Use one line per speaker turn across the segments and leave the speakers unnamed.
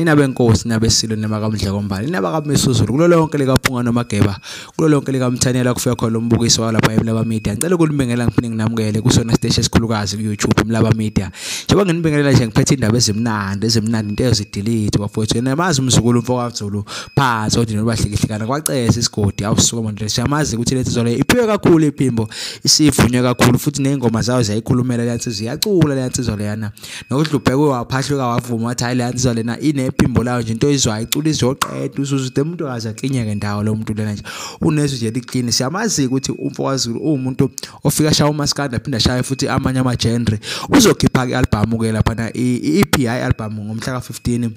inabenkosi nabesilo nemakamdleko mbali nabakaMsuzulu kulo lonke likaphunga nomageba kulo lonke likaMthanela kufika khona lombukiso walapha eMlaba Media ngicela ukulibingelela ngiphinde nginamukele kusona station esikhulukazi ku YouTube eMlaba Media njengoba nginibingelela nje ngiphethe indaba ezimnandi into ezidelete bafowethu namazi Mzukulu mfokaZulu phansi othi nobahlekihlikana kwaceza isigodi awusuka manje siyamazi ukuthi lethi zole iphiwe kakhulu iphimbo isivunywe kakhulu futhi nezingoma zayo ziyayikhulumela leyanto ziyacula leyanto zoleyana nokudlubheke waphahlwa wavuma wathi hayi leyanto zolena inephimbo layo nje into izwayo icula izoqeda usuze umuntu akaze akinyeke ndawo lo muntu lena nje unezwe nje liclean siyamazi ukuthi umfokaZulu umuntu ofika shaya umaskanda aphinda shaya futhi amanye ama-genre uzokhipha ke-album ke lapha na i-EP album ngomhla ka-15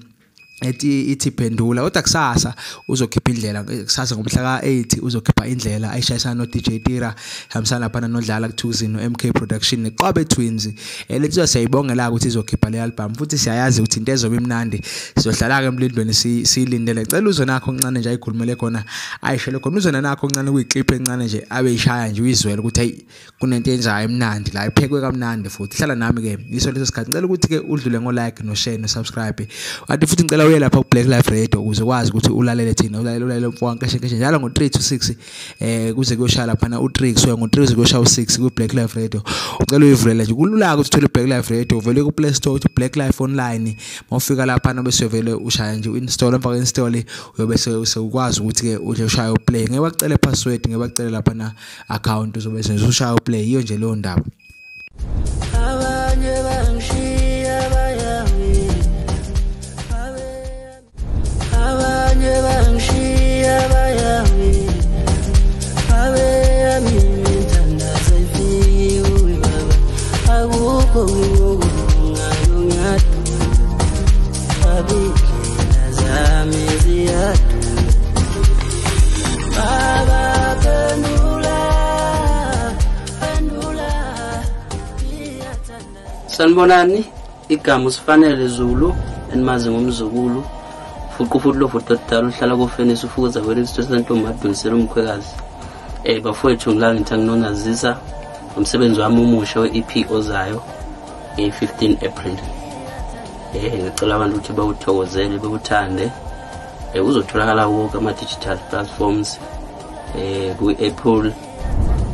ithi Phendula kodwa kusasa uzokhipha indlela kusasa ngomhla ka-8 uzokhipha indlela ayishayisana no DJ Tira hambisana lapha nodlala kuThuzi no MK Production neQwabe Twins lethi siyayibongela ukuthi izokhipha le album futhi siyayazi ukuthi into ezobe imnandi sizohlala ke emlindweni silindele cela uzo nakho oncane nje ayikhulumele khona ayishele khona uzo nakho oncane kuyiclip encane nje abe ishaya nje uyizwele ukuthi hey kunento enjayo emnandi la iphekwe kamnandi futhi hlala nami ke yiso leso sikhathi ngicela ukuthi ke udlule ngo like no share no subscribe kanti futhi ngicela uye lapha ku Black Life Radio ukuze ukwazi ukuthi ulalele thina ulalele mfowethu nkeshe njalo ngo 3 to 6 kuze kuyoshaya lapha na u3 kusuka ngo 3 kuyoshaya u6 ku Black Life Radio ucela uyivulele nje kulula ukuthi uthole Black Life Radio uvele ku Play Store uthi Black Life Online mawufika lapha na bese uvele ushaya nje install emva install uyobe ukwazi ukuthi ke uje ushaya uplay ngeke bakucele password ngeke bakucele lapha na account uzobe senze ushaya uplay iyo nje leyo ndaba abanye bangishiya bayami abeyami mithandaza ifiwe baba akukho ngiyatu abikela zami ziyatu baba Phendula sanibonani igama usifanele Zulu enimazi ngomzukulu futhi lo futhi uhlala kufenisa ufukuza wena sisentombi adunisela umkhwekazi bafowethu ngilanga ngithi nginonazisa umsebenzi wami omusha we-EP ozayo nge-15 April ngicela abantu ukuthi bawuthokozele bewuthande uzotholakala wonke ama-digital platforms ku-Apple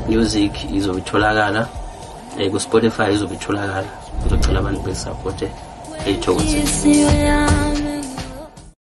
Music izobitholakala ku-Spotify izobitholakala ngizocela abantu besupporte ayithokozele